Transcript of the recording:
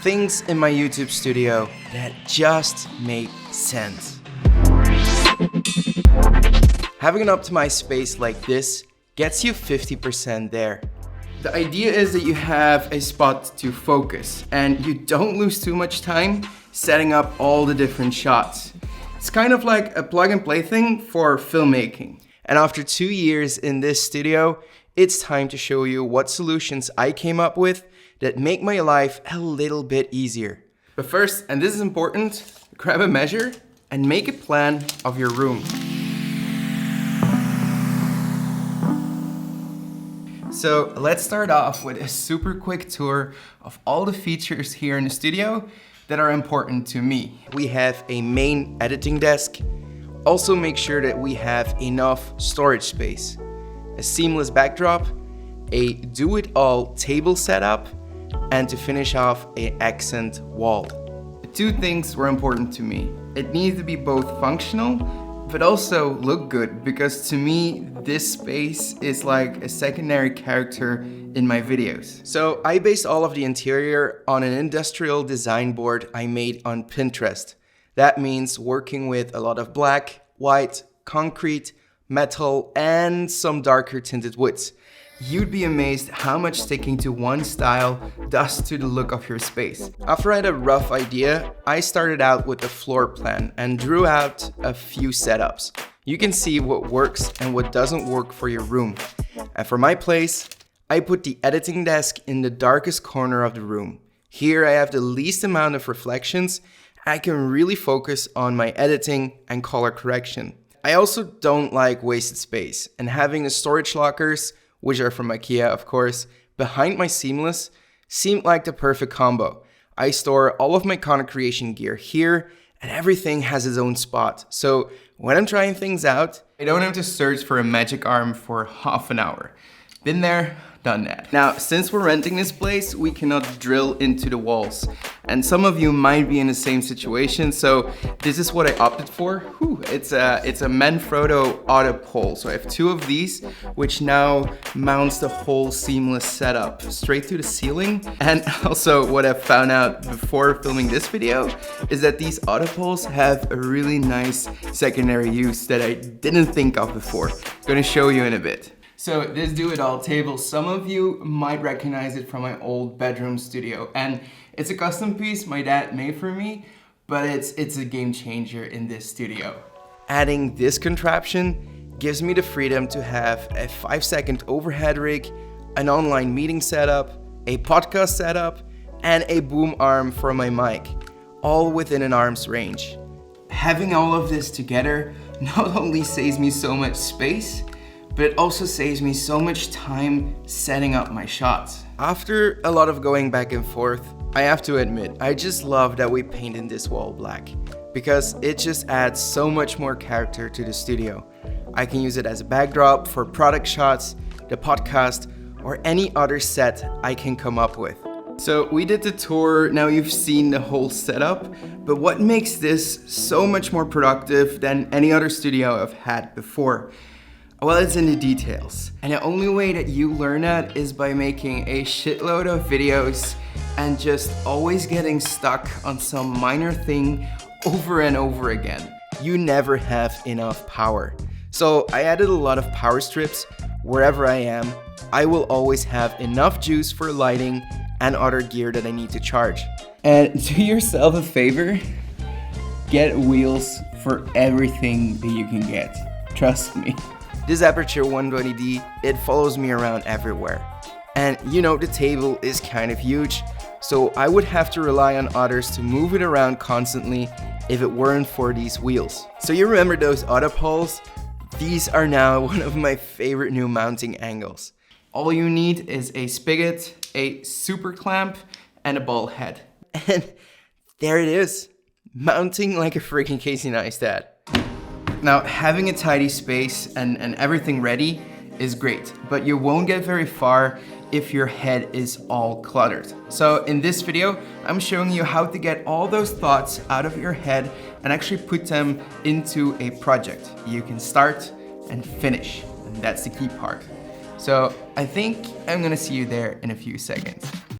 things in my YouTube studio that just make sense. Having an optimized space like this gets you 50% there. The idea is that you have a spot to focus and you don't lose too much time setting up all the different shots. It's kind of like a plug and play thing for filmmaking. And after 2 years in this studio, it's time to show you what solutions I came up with that make my life a little bit easier. But first, and this is important, grab a measure and make a plan of your room. So let's start off with a super quick tour of all the features here in the studio that are important to me. We have a main editing desk. Also make sure that we have enough storage space, a seamless backdrop, a do-it-all table setup, and to finish off an accent wall. The two things were important to me. It needs to be both functional, but also look good, because to me, this space is like a secondary character in my videos. So I based all of the interior on an industrial design board I made on Pinterest. That means working with a lot of black, white, concrete, metal, and some darker tinted woods. You'd be amazed how much sticking to one style does to the look of your space. After I had a rough idea, I started out with a floor plan and drew out a few setups. You can see what works and what doesn't work for your room. And for my place, I put the editing desk in the darkest corner of the room. Here I have the least amount of reflections. I can really focus on my editing and color correction. I also don't like wasted space, and having the storage lockers, which are from IKEA of course, behind my seamless seemed like the perfect combo. I store all of my content creation gear here and everything has its own spot. So when I'm trying things out, I don't have to search for a magic arm for half an hour. Been there, done that. Now, since we're renting this place, we cannot drill into the walls. And some of you might be in the same situation, so this is what I opted for. It's a Manfrotto auto pole. So I have two of these, which now mounts the whole seamless setup straight to the ceiling. And also what I found out before filming this video is that these auto poles have a really nice secondary use that I didn't think of before. I'm gonna show you in a bit. So this do-it-all table, some of you might recognize it from my old bedroom studio, and it's a custom piece my dad made for me, but it's a game changer in this studio. Adding this contraption gives me the freedom to have a 5-second overhead rig, an online meeting setup, a podcast setup, and a boom arm for my mic, all within an arm's range. Having all of this together not only saves me so much space, but it also saves me so much time setting up my shots. After a lot of going back and forth, I have to admit, I just love that we painted this wall black, because it just adds so much more character to the studio. I can use it as a backdrop for product shots, the podcast, or any other set I can come up with. So we did the tour, now you've seen the whole setup, but what makes this so much more productive than any other studio I've had before? Well, it's in the details. And the only way that you learn that is by making a shitload of videos and just always getting stuck on some minor thing over and over again. You never have enough power. So I added a lot of power strips wherever I am. I will always have enough juice for lighting and other gear that I need to charge. And do yourself a favor, get wheels for everything that you can get. Trust me. This Aperture 120D, it follows me around everywhere. And you know, the table is kind of huge, so I would have to rely on others to move it around constantly if it weren't for these wheels. So you remember those auto poles? These are now one of my favorite new mounting angles. All you need is a spigot, a super clamp, and a ball head. And there it is, mounting like a freaking Casey Neistat. Now, having a tidy space and everything ready is great, but you won't get very far if your head is all cluttered. So in this video, I'm showing you how to get all those thoughts out of your head and actually put them into a project. You can start and finish, and that's the key part. So I think I'm gonna see you there in a few seconds.